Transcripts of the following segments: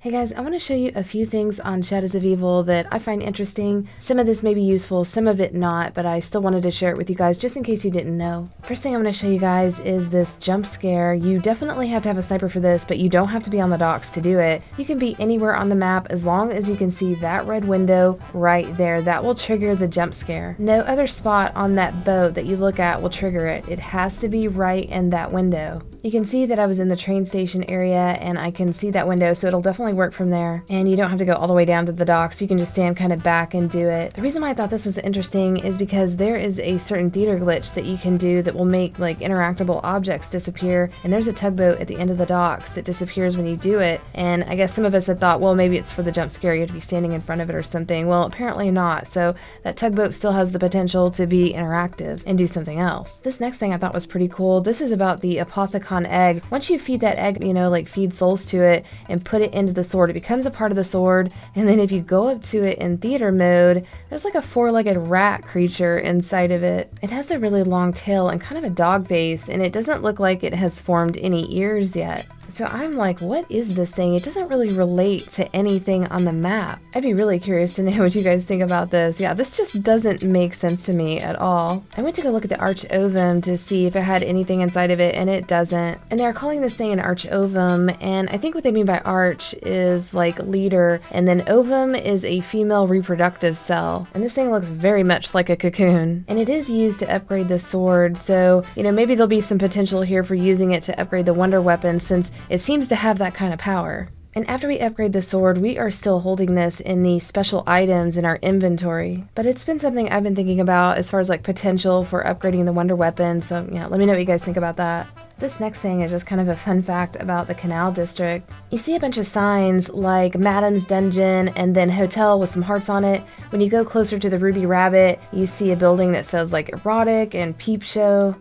Hey guys, I want to show you a few things on Shadows of Evil that I find interesting. Some of this may be useful, some of it not, but I still wanted to share it with you guys just in case you didn't know. First thing I'm going to show you guys is this jump scare. You definitely have to have a sniper for this, but you don't have to be on the docks to do it. You can be anywhere on the map as long as you can see that red window right there. That will trigger the jump scare. No other spot on that boat that you look at will trigger it. It has to be right in that window. You can see that I was in the train station area and I can see that window, so it'll definitely work from there. And you don't have to go all the way down to the docks. You can just stand kind of back and do it. The reason why I thought this was interesting is because there is a certain theater glitch that you can do that will make like interactable objects disappear. And there's a tugboat at the end of the docks that disappears when you do it. And I guess some of us had thought, well, maybe it's for the jump scare. You have to be standing in front of it or something. Well, apparently not. So that tugboat still has the potential to be interactive and do something else. This next thing I thought was pretty cool. This is about the Apothecon egg. Once you feed that egg, like feed souls to it and put it into the sword, it becomes a part of the sword. And then if you go up to it in theater mode, there's like a four-legged rat creature inside of it. It has a really long tail and kind of a dog face, and it doesn't look like it has formed any ears yet. So I'm like, what is this thing? It doesn't really relate to anything on the map. I'd be really curious to know what you guys think about this. Yeah, this just doesn't make sense to me at all. I went to go look at the arch ovum to see if it had anything inside of it, and it doesn't. And they're calling this thing an arch ovum, and I think what they mean by arch is like leader, and then ovum is a female reproductive cell. And this thing looks very much like a cocoon. And it is used to upgrade the sword, so, maybe there'll be some potential here for using it to upgrade the wonder weapon, since it seems to have that kind of power. And after we upgrade the sword, we are still holding this in the special items in our inventory. But it's been something I've been thinking about as far as like potential for upgrading the wonder weapon, so yeah, let me know what you guys think about that. This next thing is just kind of a fun fact about the Canal District. You see a bunch of signs like Madam's Dungeon and then Hotel with some hearts on it. When you go closer to the Ruby Rabbit, you see a building that says like erotic and peep show.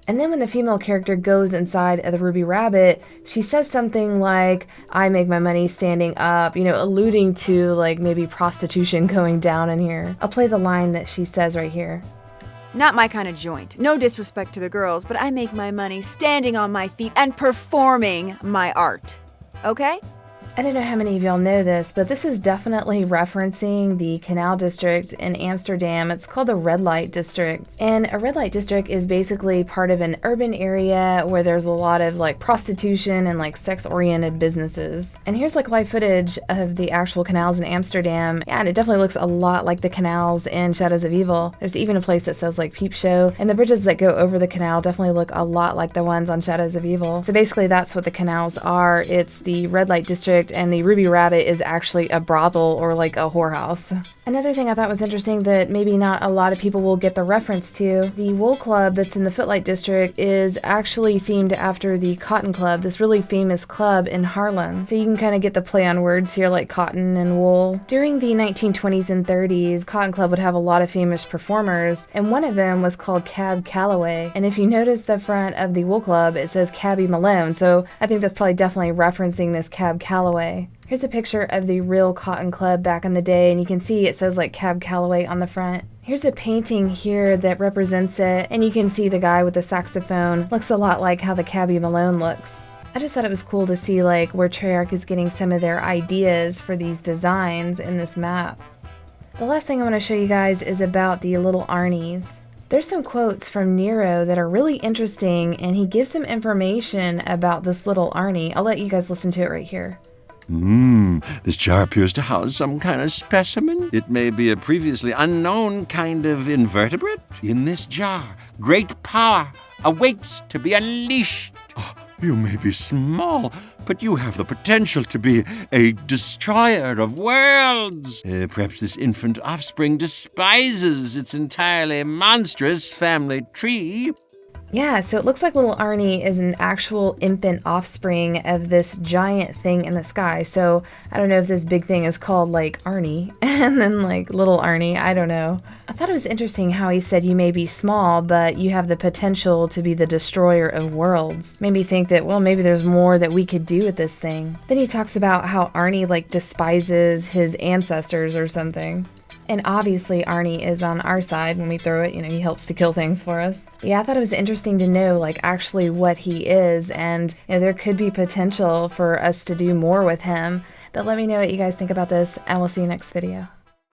And then when the female character goes inside of the Ruby Rabbit, she says something like, I make my money standing up, alluding to like maybe prostitution going down in here. I'll play the line that she says right here. Not my kind of joint. No disrespect to the girls, but I make my money standing on my feet and performing my art. Okay? I don't know how many of y'all know this, but this is definitely referencing the Canal District in Amsterdam. It's called the Red Light District. And a red light district is basically part of an urban area where there's a lot of like prostitution and like sex-oriented businesses. And here's like live footage of the actual canals in Amsterdam. Yeah, and it definitely looks a lot like the canals in Shadows of Evil. There's even a place that says like Peep Show, and the bridges that go over the canal definitely look a lot like the ones on Shadows of Evil. So basically that's what the canals are. It's the Red Light District, and the Ruby Rabbit is actually a brothel or like a whorehouse. Another thing I thought was interesting that maybe not a lot of people will get the reference to, the Wool Club that's in the Footlight District is actually themed after the Cotton Club, this really famous club in Harlem. So you can kind of get the play on words here like cotton and wool. During the 1920s and 30s, Cotton Club would have a lot of famous performers, and one of them was called Cab Calloway. And if you notice the front of the Wool Club, it says Cabby Malone, so I think that's probably definitely referencing this Cab Calloway. Here's a picture of the real Cotton Club back in the day, and you can see it says like Cab Calloway on the front. Here's a painting here that represents it, and you can see the guy with the saxophone looks a lot like how the Cabby Malone looks. I just thought it was cool to see like where Treyarch is getting some of their ideas for these designs in this map. The last thing I want to show you guys is about the little Arnies. There's some quotes from Nero that are really interesting, and he gives some information about this little Arnie. I'll let you guys listen to it right here. This jar appears to house some kind of specimen. It may be a previously unknown kind of invertebrate. In this jar, great power awaits to be unleashed. Oh, you may be small, but you have the potential to be a destroyer of worlds. Perhaps this infant offspring despises its entirely monstrous family tree. Yeah, so it looks like little Arnie is an actual infant offspring of this giant thing in the sky. So I don't know if this big thing is called like Arnie and then like little Arnie, I don't know. I thought it was interesting how he said you may be small, but you have the potential to be the destroyer of worlds. Made me think that, well, maybe there's more that we could do with this thing. Then he talks about how Arnie like despises his ancestors or something. And obviously Arnie is on our side when we throw it, he helps to kill things for us. But yeah, I thought it was interesting to know like actually what he is, and there could be potential for us to do more with him. But let me know what you guys think about this, and we'll see you next video.